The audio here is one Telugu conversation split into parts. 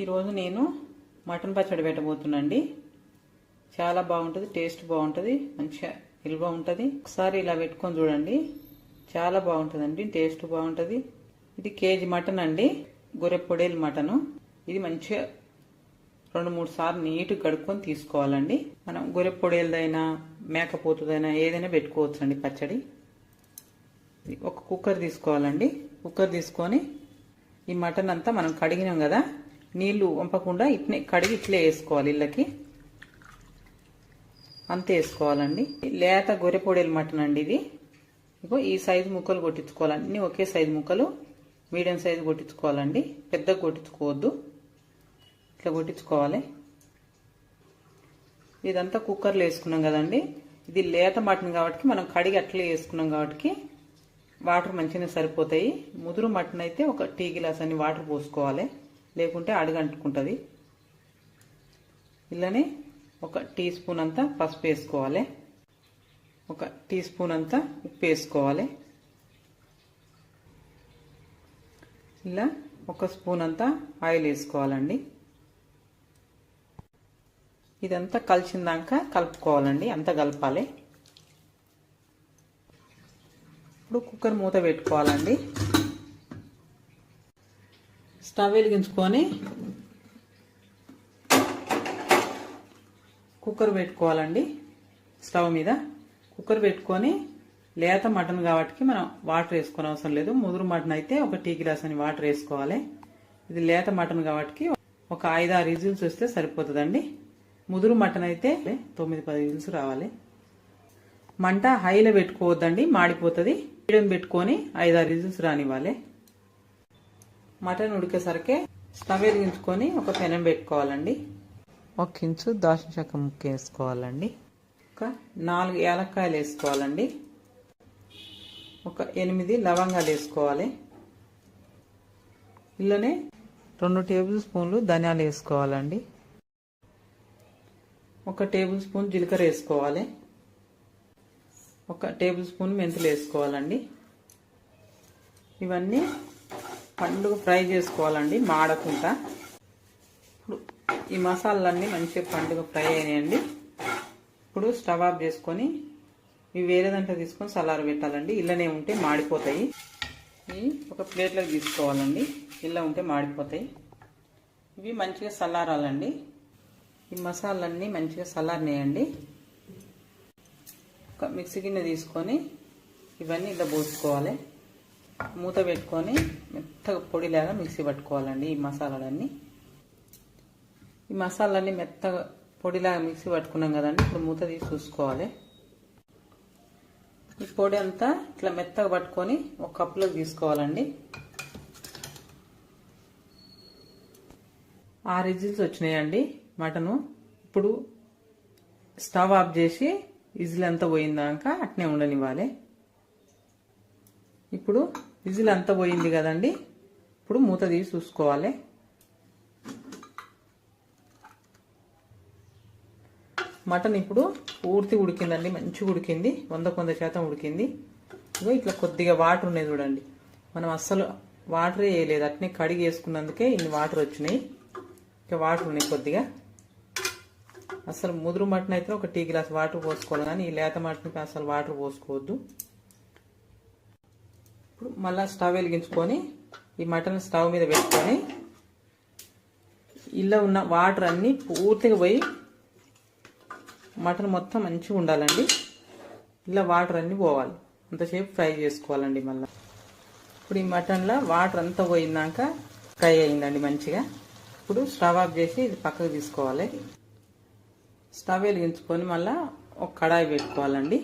ఈరోజు నేను మటన్ పచ్చడి పెట్టబోతున్నాండి. చాలా బాగుంటుంది, టేస్ట్ బాగుంటుంది, మంచిగా నిల్వ ఉంటుంది. ఒకసారి ఇలా పెట్టుకొని చూడండి, చాలా బాగుంటుందండి, టేస్ట్ బాగుంటుంది. ఇది కేజీ మటన్ అండి, గొర్రె పొడేలు మటను. ఇది మంచిగా 2-3 సార్లు నీట్గా కడుక్కొని తీసుకోవాలండి. మనం గొర్రె పొడేలదైనా మేకపోతుదైనా ఏదైనా పెట్టుకోవచ్చు అండి పచ్చడి. ఒక కుక్కర్ తీసుకోవాలండి. కుక్కర్ తీసుకొని ఈ మటన్ అంతా మనం కడిగినాం కదా, నీళ్లు వంపకుండా ఇట్నే కడిగి ఇట్లే వేసుకోవాలి. ఇళ్ళకి అంతే వేసుకోవాలండి. లేత గొర్రె పొడేలు మటన్ అండి ఇది. ఇగో ఈ సైజు ముక్కలు కొట్టించుకోవాలి, అన్ని ఒకే సైజు ముక్కలు, మీడియం సైజు కొట్టించుకోవాలండి, పెద్దగా కొట్టించుకోవద్దు, ఇట్లా కొట్టించుకోవాలి. ఇదంతా కుక్కర్లో వేసుకున్నాం కదండి. ఇది లేత మటన్ కాబట్టి మనం కడిగి అట్లే వేసుకున్నాం కాబట్టి వాటర్ మంచిగా సరిపోతాయి. ముదురు మటన్ అయితే ఒక టీ గ్లాస్ అన్ని వాటర్ పోసుకోవాలి, లేకుంటే అడుగంటుకుంటుంది. ఇలానే 1 టీ స్పూన్ అంతా పసుపు వేసుకోవాలి, 1 టీ స్పూన్ అంతా ఉప్పు వేసుకోవాలి. ఇలా 1 స్పూన్ అంతా ఆయిల్ వేసుకోవాలండి. ఇదంతా కలిసిందాక కలుపుకోవాలండి, అంతా కలపాలి. ఇప్పుడు కుక్కర్ మూత పెట్టుకోవాలండి. స్టవ్ వెలిగించుకొని కుక్కర్ పెట్టుకోవాలండి. స్టవ్ మీద కుక్కర్ పెట్టుకొని లేత మటన్ కాబట్టి మనం వాటర్ వేసుకొని అవసరం లేదు. ముదురు మటన్ అయితే 1 టీ గ్లాస్ అని వాటర్ వేసుకోవాలి. ఇది లేత మటన్ కాబట్టి ఒక 5-6 విజిల్స్ వస్తే సరిపోతుందండి. ముదురు మటన్ అయితే 9-10 విజిల్స్ రావాలి. మంట హైలో పెట్టుకోవద్దండి, మాడిపోతుంది. మీడియం పెట్టుకొని 5-6 విజిల్స్ రానివ్వాలి. మటన్ ఉడికేసరికి స్టవ్ వెలిగించుకొని ఒక పెనం పెట్టుకోవాలండి. 1 ఇంచు దాల్చిన చెక్క ముక్క వేసుకోవాలండి. ఒక 4 యాలక్కాయలు వేసుకోవాలండి. ఒక 8 లవంగాలు వేసుకోవాలి. ఇందులోనే 2 టేబుల్ స్పూన్లు ధనియాలు వేసుకోవాలండి. 1 టేబుల్ స్పూన్ జీలకర్ర వేసుకోవాలి. 1 టేబుల్ స్పూన్ మెంతులు వేసుకోవాలండి. ఇవన్నీ పండుగ ఫ్రై చేసుకోవాలండి, మాడకుండా. ఇప్పుడు ఈ మసాలాలన్నీ మంచిగా పండుగ ఫ్రై అయినాయండి. ఇప్పుడు స్టవ్ ఆఫ్ చేసుకొని ఇవి వేరే దాంట్లో తీసుకొని చల్లార పెట్టాలండి. ఇళ్ళనే ఉంటే మాడిపోతాయి. ఇవి ఒక ప్లేట్లోకి తీసుకోవాలండి, ఇలా ఉంటే మాడిపోతాయి. ఇవి మంచిగా చల్లారాలండి. ఈ మసాలాలన్నీ మంచిగా చల్లారినాయండి. ఒక మిక్సీ గిన్నె తీసుకొని ఇవన్నీ ఇలా పోసుకోవాలి. మూత పెట్టుకొని మెత్తగా పొడిలాగా మిక్సీ పట్టుకోవాలండి. ఈ మసాలాలన్నీ మెత్తగా పొడిలాగా మిక్సీ పట్టుకున్నాం కదండి. ఇప్పుడు మూత తీసి చూసుకోవాలి. ఈ పొడి అంతా ఇట్లా మెత్తగా పట్టుకొని ఒక కప్పులోకి తీసుకోవాలండి. 6 విజిల్స్ వచ్చినాయండి మటను. ఇప్పుడు స్టవ్ ఆఫ్ చేసి విజిల్ అంతా పోయిందాక అట్నే ఉండనివ్వాలి. ఇప్పుడు విజిల్ అంతా పోయింది కదండి. ఇప్పుడు మూత తీసి చూసుకోవాలి. మటన్ ఇప్పుడు పూర్తి ఉడికిందండి, మంచిగా ఉడికింది, 100% ఉడికింది. ఇగో ఇట్లా కొద్దిగా వాటర్ ఉన్నాయి చూడండి. మనం అస్సలు వాటరే వేయలేదు, అట్నే కడిగి వేసుకున్నందుకే ఇన్ని వాటర్ వచ్చినాయి. ఇంకా వాటర్ ఉన్నాయి కొద్దిగా. అసలు ముదురు మటన్ అయితే 1 టీ గ్లాస్ వాటర్ పోసుకోవాలి, కానీ ఈ లేత మటన్కి అసలు వాటర్ పోసుకోవద్దు. ఇప్పుడు మళ్ళీ స్టవ్ వెలిగించుకొని ఈ మటన్ స్టవ్ మీద పెట్టుకొని ఇలా ఉన్న వాటర్ అన్నీ పూర్తిగా పోయి మటన్ మొత్తం మంచిగా ఉండాలండి. ఇలా వాటర్ అన్నీ పోవాలి, అంతసేపు ఫ్రై చేసుకోవాలండి. మళ్ళీ ఇప్పుడు ఈ మటన్లో వాటర్ అంతా పోయిందాక ఫ్రై అయిందండి మంచిగా. ఇప్పుడు స్టవ్ ఆఫ్ చేసి ఇది పక్కకు తీసుకోవాలి. స్టవ్ వెలిగించుకొని మళ్ళీ ఒక కడాయి పెట్టుకోవాలండి.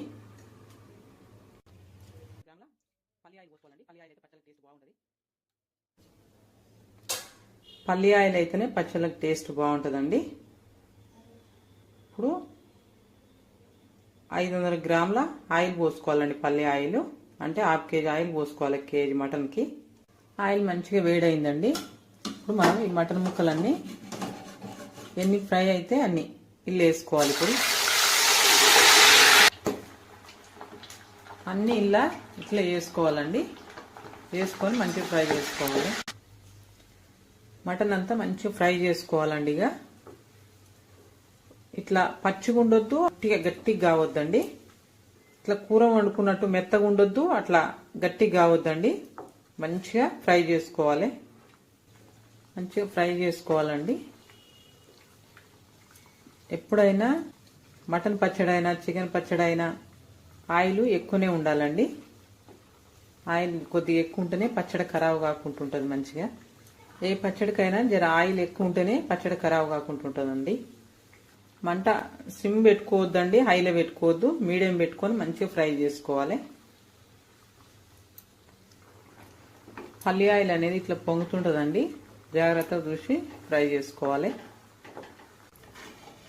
పల్లి ఆయిల్ అయితేనే పచ్చళ్ళకి టేస్ట్ బాగుంటుందండి. ఇప్పుడు 500 గ్రాముల ఆయిల్ పోసుకోవాలండి. పల్లి ఆయిల్ అంటే 1/2 కేజీ ఆయిల్ పోసుకోవాలి కేజీ మటన్కి. ఆయిల్ మంచిగా వేడైందండి. ఇప్పుడు మనం ఈ మటన్ ముక్కలన్నీ ఎన్ని ఫ్రై అయితే అన్ని ఇల్లు వేసుకోవాలి. ఇప్పుడు అన్నీ ఇలా ఇట్లా వేసుకోవాలండి. వేసుకొని మంచిగా ఫ్రై చేసుకోవాలి. మటన్ అంతా మంచిగా ఫ్రై చేసుకోవాలండి. ఇక ఇట్లా పచ్చిగా ఉండొద్దు, గట్టిగా కావద్దండి. ఇట్లా కూర వండుకున్నట్టు మెత్తగా ఉండొద్దు, అట్లా గట్టిగా కావద్దండి. మంచిగా ఫ్రై చేసుకోవాలి. మంచిగా ఫ్రై చేసుకోవాలండి. ఎప్పుడైనా మటన్ పచ్చడి అయినా చికెన్ పచ్చడి అయినా ఆయిల్ ఎక్కువనే ఉండాలండి. ఆయిల్ కొద్దిగా ఎక్కువ ఉంటేనే పచ్చడి ఖరాబు కాకుంటుంటుంది. మంచిగా ఏ పచ్చడికైనా జర ఆయిల్ ఎక్కువ ఉంటేనే పచ్చడి ఖరాబు కాకుంటుంటుందండి. మంట సిమ్ పెట్టుకోవద్దండి, హైలో పెట్టుకోవద్దు, మీడియం పెట్టుకొని మంచిగా ఫ్రై చేసుకోవాలి. పల్లి ఆయిల్ అనేది ఇట్లా పొంగుతుంటుందండి, జాగ్రత్తగా చూసి ఫ్రై చేసుకోవాలి.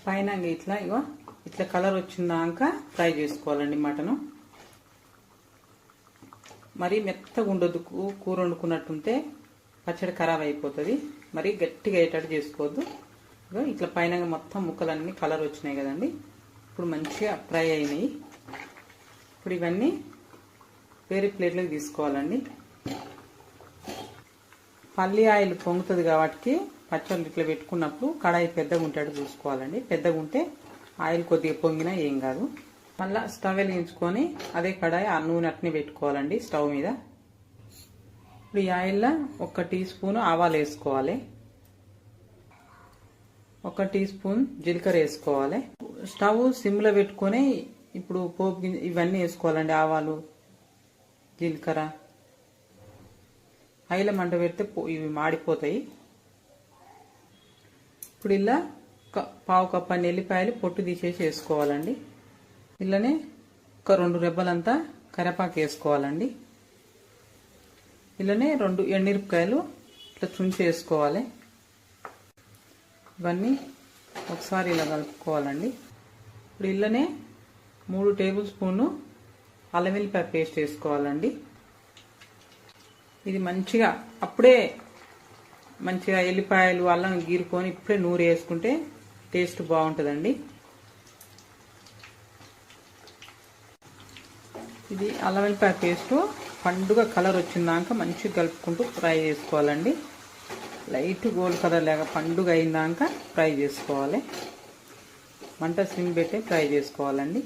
పైన ఇట్లా ఇట్లా కలర్ వచ్చిందాక ఫ్రై చేసుకోవాలండి మటను. మరీ మెత్తగా ఉండొద్దు, కూర వండుకున్నట్టుంటే పచ్చడి ఖరాబ్ అయిపోతుంది. మరీ గట్టిగా అయ్యేటట్టు చేసుకోవద్దు. ఇట్లా పైన మొత్తం ముక్కలన్నీ కలర్ వచ్చినాయి కదండి. ఇప్పుడు మంచిగా ఫ్రై అయినాయి. ఇప్పుడు ఇవన్నీ వేరే ప్లేట్లోకి తీసుకోవాలండి. పల్లి ఆయిల్ పొంగుతుంది కాబట్టి పచ్చళ్ళు ఇట్లా పెట్టుకున్నప్పుడు కడాయి పెద్దగా ఉంటాడు చూసుకోవాలండి. పెద్దగా ఉంటే ఆయిల్ కొద్దిగా పొంగినా ఏం కాదు. మళ్ళీ స్టవ్ వెలిగించుకొని అదే కడాయి ఆ నూనె అట్నే పెట్టుకోవాలండి స్టవ్ మీద. ఇప్పుడు ఈ ఆయిల్లో 1 టీ స్పూన్ ఆవాలు వేసుకోవాలి, 1 టీ స్పూన్ జీలకర్ర వేసుకోవాలి. స్టవ్ సిమ్లో పెట్టుకొని ఇప్పుడు పోపు ఇవన్నీ వేసుకోవాలండి. ఆవాలు, జీలకర్ర. హైలో మంట పెడితే ఇవి మాడిపోతాయి. ఇప్పుడు ఇలా 1/2 కప్పు అన్ని ఎల్లిపాయలు పొట్టు తీసేసి వేసుకోవాలండి. ఇలానే 2 రెబ్బలంతా కరివేపాకు వేసుకోవాలండి. ఇలానే 2 ఎండుమిరపకాయలు ఇట్లా చుంచి వేసుకోవాలి. ఇవన్నీ ఒకసారి ఇలా కలుపుకోవాలండి. ఇప్పుడు ఇలానే 3 టేబుల్ స్పూన్లు అల్లం వెల్లిపాయ పేస్ట్ వేసుకోవాలండి. ఇది మంచిగా అప్పుడే మంచిగా ఎల్లిపాయలు అల్లం గీరుకొని ఇప్పుడే నూరు వేసుకుంటే టేస్ట్ బాగుంటుందండి. ఇది అల్లం వెల్లిపాయ పేస్ట్ పండుగ కలర్ వచ్చిందాక మంచిగా కలుపుకుంటూ ఫ్రై చేసుకోవాలండి. లైట్ గోల్డ్ కలర్ లాగా పండుగ అయిందాక ఫ్రై చేసుకోవాలి. మంట సిమ్ పెట్టి ఫ్రై చేసుకోవాలండి.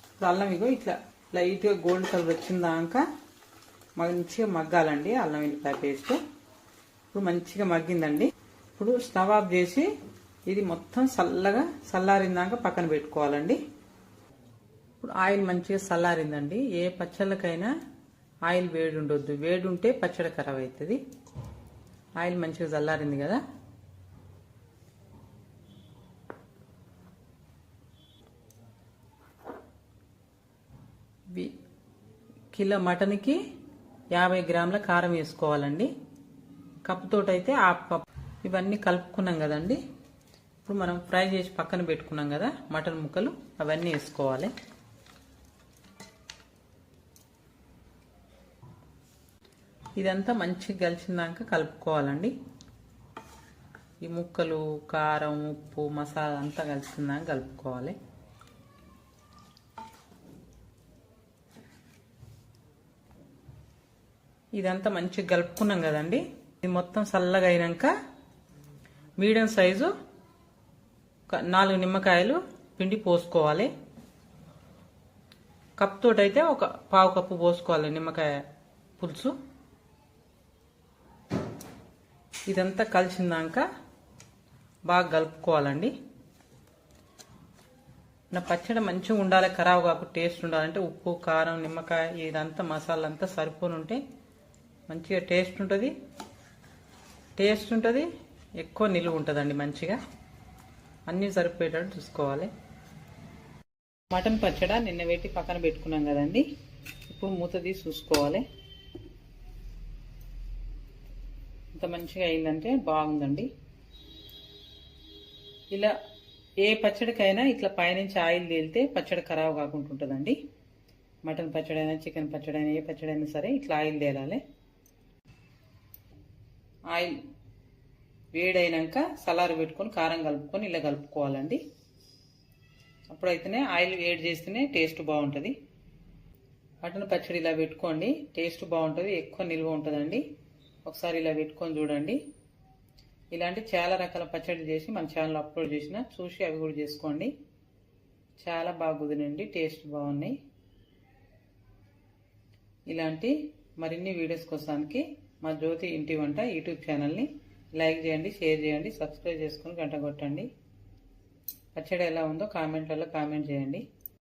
ఇప్పుడు అల్లం ఇట్లా లైట్గా గోల్డ్ కలర్ వచ్చిందాక మంచిగా మగ్గాలండి అల్లం వెల్లిపాయ పేస్ట్. ఇప్పుడు మంచిగా మగ్గిందండి. ఇప్పుడు స్టవ్ ఆఫ్ చేసి ఇది మొత్తం చల్లారిందాక పక్కన పెట్టుకోవాలండి. ఇప్పుడు ఆయిల్ మంచిగా చల్లారిందండి. ఏ పచ్చళ్ళకైనా ఆయిల్ వేడి ఉండొద్దు, వేడి ఉంటే పచ్చడి ఖరాబ్ అవుతుంది. ఆయిల్ మంచిగా చల్లారింది కదా. కిలో మటన్కి 50 గ్రాముల కారం వేసుకోవాలండి. కప్పుతోటైతే 1/2 కప్. ఇవన్నీ కలుపుకున్నాం కదండి. ఇప్పుడు మనం ఫ్రై చేసి పక్కన పెట్టుకున్నాం కదా మటన్ ముక్కలు, అవన్నీ వేసుకోవాలి. ఇదంతా మంచిగా కలిసిందాక కలుపుకోవాలండి. ఈ ముక్కలు, కారం, ఉప్పు, మసాలా అంతా కలిసిందాక కలుపుకోవాలి. ఇదంతా మంచిగా కలుపుకున్నాం కదండి. ఇది మొత్తం చల్లగా అయినాక మీడియం సైజు 4 నిమ్మకాయలు పిండి పోసుకోవాలి. కప్తోటైతే 1/2 కప్పు పోసుకోవాలి నిమ్మకాయ పులుసు. ఇదంతా కలిసిందాక బాగా కలుపుకోవాలండి. నా పచ్చడి మంచిగా ఉండాలి, ఖరాబు కాకుండా టేస్ట్ ఉండాలంటే ఉప్పు, కారం, నిమ్మకాయ ఇదంతా మసాలా అంతా సరిపోని ఉంటే మంచిగా టేస్ట్ ఉంటుంది, ఎక్కువ నిలువ ఉంటుందండి. మంచిగా అన్నీ సరిపోయేటట్టు చూసుకోవాలి. మటన్ పచ్చడి నిన్న పెట్టి పక్కన పెట్టుకున్నాం కదండి. ఇప్పుడు మూత తీసి చూసుకోవాలి. ఇంత మంచిగా అయిందంటే బాగుందండి. ఇలా ఏ పచ్చడికైనా ఇట్లా పైనుంచి ఆయిల్ తేలితే పచ్చడి ఖరాబు కాకుండా ఉంటుందండి. మటన్ పచ్చడి అయినా చికెన్ పచ్చడి అయినా ఏ పచ్చడి అయినా సరే ఇట్లా ఆయిల్ తేలాలి. ఆయిల్ వేడైనాక సలారు పెట్టుకొని కారం కలుపుకొని ఇలా కలుపుకోవాలండి. అప్పుడైతేనే ఆయిల్ వేడి చేస్తేనే టేస్ట్ బాగుంటుంది. మటన్ పచ్చడి ఇలా పెట్టుకోండి, టేస్ట్ బాగుంటుంది, ఎక్కువ నిల్వ ఉంటుందండి. ఒకసారి ఇలా పెట్టుకొని చూడండి. ఇలాంటి చాలా రకాల పచ్చడి చేసి మన ఛానల్ అప్లోడ్ చేసిన చూసి అవి కూడా చేసుకోండి. చాలా బాగా కుదిరింది, టేస్ట్ బాగున్నాయి. ఇలాంటి మరిన్ని వీడియోస్ కోసానికి మా జ్యోతి ఇంటి వంట యూట్యూబ్ ఛానల్ని లైక్ చేయండి, షేర్ చేయండి, సబ్స్క్రైబ్ చేసుకుని గంట కొట్టండి. పచ్చడి ఎలా ఉందో కామెంట్లలో కామెంట్ చేయండి.